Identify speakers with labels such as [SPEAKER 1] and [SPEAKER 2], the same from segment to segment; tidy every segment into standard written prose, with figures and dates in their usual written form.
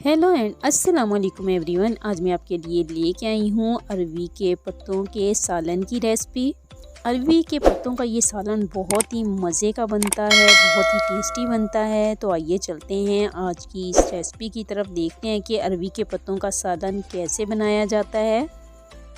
[SPEAKER 1] Hello and अस्सलाम वालेकुम everyone. आज मैं आपके लिए लेके आई हूँ अरवी के पत्तों के सालन की रेसिपी। अरवी के पत्तों का ये सालन बहुत ही मज़े का बनता है, बहुत ही टेस्टी बनता है। तो आइए चलते हैं आज की इस रेसिपी की तरफ, देखते हैं कि अरवी के पत्तों का सालन कैसे बनाया जाता है।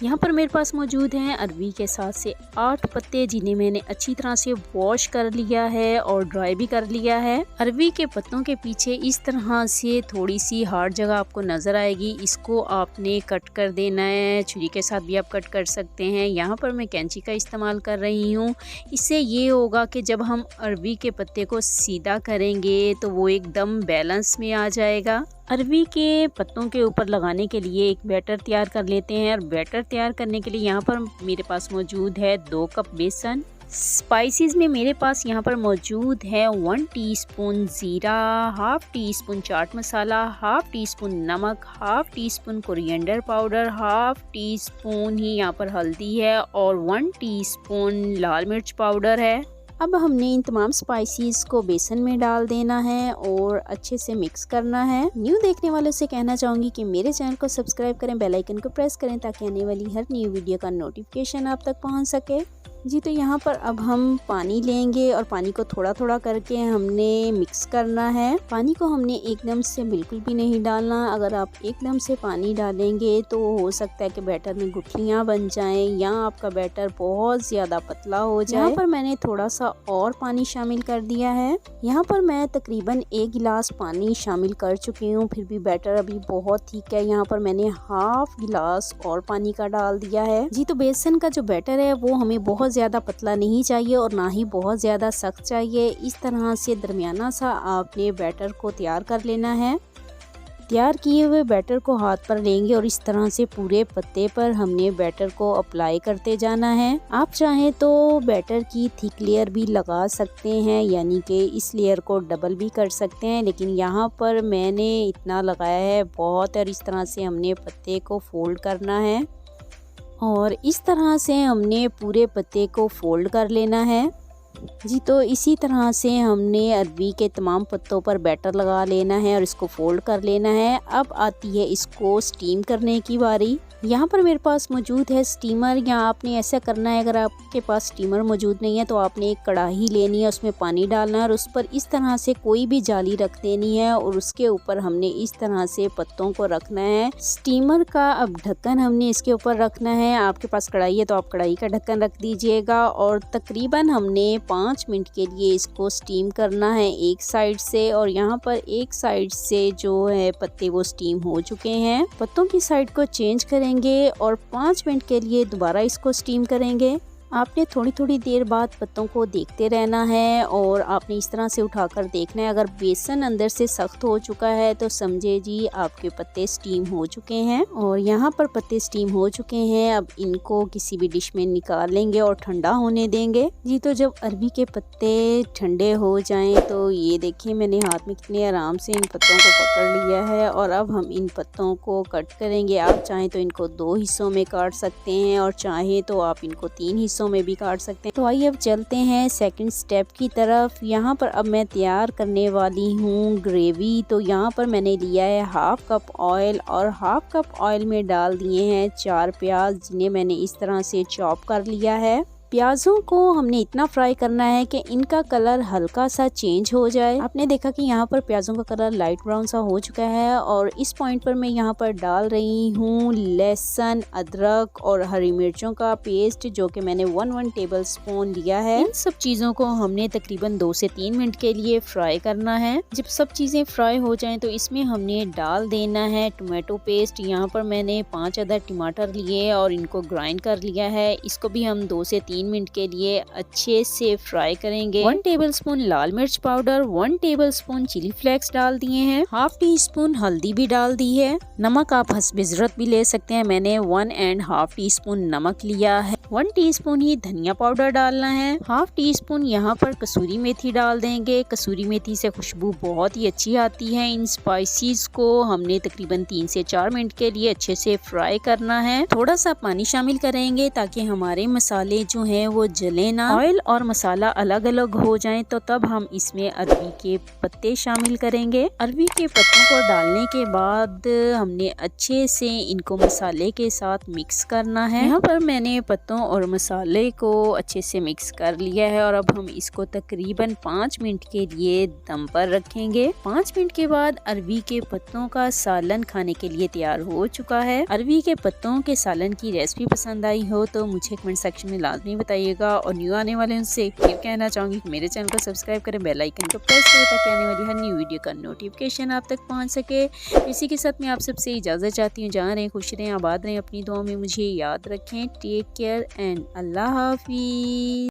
[SPEAKER 1] यहाँ पर मेरे पास मौजूद हैं अरवी के 7 से 8 पत्ते, जिन्हें मैंने अच्छी तरह से वॉश कर लिया है और ड्राई भी कर लिया है। अरवी के पत्तों के पीछे इस तरह से थोड़ी सी हार्ड जगह आपको नज़र आएगी, इसको आपने कट कर देना है। छुरी के साथ भी आप कट कर सकते हैं। यहाँ पर मैं कैंची का इस्तेमाल कर रही हूँ। इससे ये होगा कि जब हम अरवी के पत्ते को सीधा करेंगे तो वो एकदम बैलेंस में आ जाएगा। अरवी के पत्तों के ऊपर लगाने के लिए एक बैटर तैयार कर लेते हैं। और बैटर तैयार करने के लिए यहाँ पर मेरे पास मौजूद है 2 कप बेसन। स्पाइसेस में मेरे पास यहाँ पर मौजूद है 1 टीस्पून ज़ीरा, half teaspoon chaat masala, half teaspoon नमक, half teaspoon coriander powder, half teaspoon ही यहाँ पर हल्दी है और 1 टीस्पून लाल मिर्च पाउडर है। अब हमने इन तमाम स्पाइसेस को बेसन में डाल देना है और अच्छे से मिक्स करना है। न्यू देखने वालों से कहना चाहूँगी कि मेरे चैनल को सब्सक्राइब करें, बेल आइकन को प्रेस करें ताकि आने वाली हर न्यू वीडियो का नोटिफिकेशन आप तक पहुँच सके। जी, तो यहाँ पर अब हम पानी लेंगे और पानी को थोड़ा थोड़ा करके हमने मिक्स करना है। पानी को हमने एकदम से बिल्कुल भी नहीं डालना। अगर आप एकदम से पानी डालेंगे तो हो सकता है कि बैटर में गुठलियाँ बन जाएं या आपका बैटर बहुत ज़्यादा पतला हो जाए। यहाँ पर मैंने थोड़ा सा और पानी शामिल कर दिया है। यहाँ पर मैं तकरीबन 1 गिलास पानी शामिल कर चुकी हूँ, फिर भी बैटर अभी बहुत थिक है। यहाँ पर मैंने हाफ गिलास और पानी का डाल दिया है। जी, तो बेसन का जो बैटर है वो हमें बहुत ज़्यादा पतला नहीं चाहिए और ना ही बहुत ज़्यादा सख्त चाहिए। इस तरह से दरमियाना सा आपने बैटर को तैयार कर लेना है। तैयार किए हुए बैटर को हाथ पर लेंगे और इस तरह से पूरे पत्ते पर हमने बैटर को अप्लाई करते जाना है। आप चाहें तो बैटर की थिक लेयर भी लगा सकते हैं, यानी कि इस लेयर को डबल भी कर सकते हैं, लेकिन यहाँ पर मैंने इतना लगाया है बहुत। और इस तरह से हमने पत्ते को फोल्ड करना है और इस तरह से हमने पूरे पत्ते को फोल्ड कर लेना है। जी, तो इसी तरह से हमने अरवी के तमाम पत्तों पर बैटर लगा लेना है और इसको फोल्ड कर लेना है। अब आती है इसको स्टीम करने की बारी। यहाँ पर मेरे पास मौजूद है स्टीमर। यहाँ आपने ऐसा करना है, अगर आपके पास स्टीमर मौजूद नहीं है तो आपने एक कढ़ाई लेनी है, उसमें पानी डालना है और उस पर इस तरह से कोई भी जाली रख देनी है और उसके ऊपर हमने इस तरह से पत्तों को रखना है। स्टीमर का अब ढक्कन हमने इसके ऊपर रखना है। आपके पास कढ़ाई है तो आप कढ़ाई का ढक्कन रख दीजिएगा और तकरीबन हमने 5 मिनट के लिए इसको स्टीम करना है एक साइड से। और यहाँ पर एक साइड से जो है पत्ते वो स्टीम हो चुके हैं। पत्तों की साइड को चेंज करेंगे और 5 मिनट के लिए दोबारा इसको स्टीम करेंगे। आपने थोड़ी थोड़ी देर बाद पत्तों को देखते रहना है और आपने इस तरह से उठाकर देखना है। अगर बेसन अंदर से सख्त हो चुका है तो समझे जी आपके पत्ते स्टीम हो चुके हैं। और यहाँ पर पत्ते स्टीम हो चुके हैं। अब इनको किसी भी डिश में निकाल लेंगे और ठंडा होने देंगे। जी, तो जब अरवी के पत्ते ठंडे हो जाएं तो ये देखिए मैंने हाथ में कितने आराम से इन पत्तों को पकड़ लिया है और अब हम इन पत्तों को कट करेंगे। आप चाहें तो इनको 2 हिस्सों में काट सकते हैं और चाहें तो आप इनको 3 हिस्सों में भी काट सकते हैं। तो आइए अब चलते हैं सेकंड स्टेप की तरफ। यहाँ पर अब मैं तैयार करने वाली हूँ ग्रेवी। तो यहाँ पर मैंने लिया है हाफ कप ऑयल और हाफ कप ऑयल में डाल दिए हैं 4 प्याज, जिन्हें मैंने इस तरह से चॉप कर लिया है। प्याज़ों को हमने इतना फ्राई करना है कि इनका कलर हल्का सा चेंज हो जाए। आपने देखा कि यहाँ पर प्याज़ों का कलर लाइट ब्राउन सा हो चुका है और इस पॉइंट पर मैं यहाँ पर डाल रही हूँ लहसुन, अदरक और हरी मिर्चों का पेस्ट, जो कि मैंने 1 टेबल स्पून लिया है। इन सब चीज़ों को हमने तकरीबन 2 से 3 मिनट के लिए फ्राई करना है। जब सब चीज़ें फ्राई हो जाएं तो इसमें हमने डाल देना है टोमेटो पेस्ट। यहाँ पर मैंने 5 अदद टमाटर लिए और इनको ग्राइंड कर लिया है। इसको भी हम 2 से 3 मिनट के लिए अच्छे से फ्राई करेंगे। 1 टेबलस्पून लाल मिर्च पाउडर, 1 टेबलस्पून चिली फ्लेक्स डाल दिए हैं, हाफ टी स्पून हल्दी भी डाल दी है। नमक आप हस्ब ज़रूरत भी ले सकते हैं, मैंने 1 1/2 टीस्पून नमक लिया है। 1 टीस्पून ही धनिया पाउडर डालना है। हाफ टी स्पून यहाँ पर कसूरी मेथी डाल देंगे। कसूरी मेथी से खुशबू बहुत ही अच्छी आती है। इन स्पाइसेस को हमने तकरीबन 3 से 4 मिनट के लिए अच्छे से फ्राई करना है। थोड़ा सा पानी शामिल करेंगे ताकि हमारे मसाले जो हैं वो जले ना। ऑयल और मसाला अलग अलग हो जाएं तो तब हम इसमें अरवी के पत्ते शामिल करेंगे। अरवी के पत्तों को डालने के बाद हमने अच्छे से इनको मसाले के साथ मिक्स करना है। यहाँ पर मैंने पत्तों और मसाले को अच्छे से मिक्स कर लिया है और अब हम इसको तकरीबन 5 मिनट के लिए दम पर रखेंगे। 5 मिनट के बाद अरवी के पत्तों का सालन खाने के लिए तैयार हो चुका है। अरवी के पत्तों के सालन की रेसिपी पसंद आई हो तो मुझे कमेंट सेक्शन में लाजमी बताइएगा और न्यू आने वाले उनसे ये कहना चाहूँगी कि मेरे चैनल को सब्सक्राइब करें, बेल आइकन को प्रेस करें ताकि आने वाली हर न्यू वीडियो का नोटिफिकेशन आप तक पहुँच सके। इसी के साथ मैं आप सबसे इजाज़त चाहती हूँ। जहाँ रहें खुश रहें, आबाद रहें, अपनी दुआओं में मुझे याद रखें। टेक केयर एंड अल्लाह हाफिज़।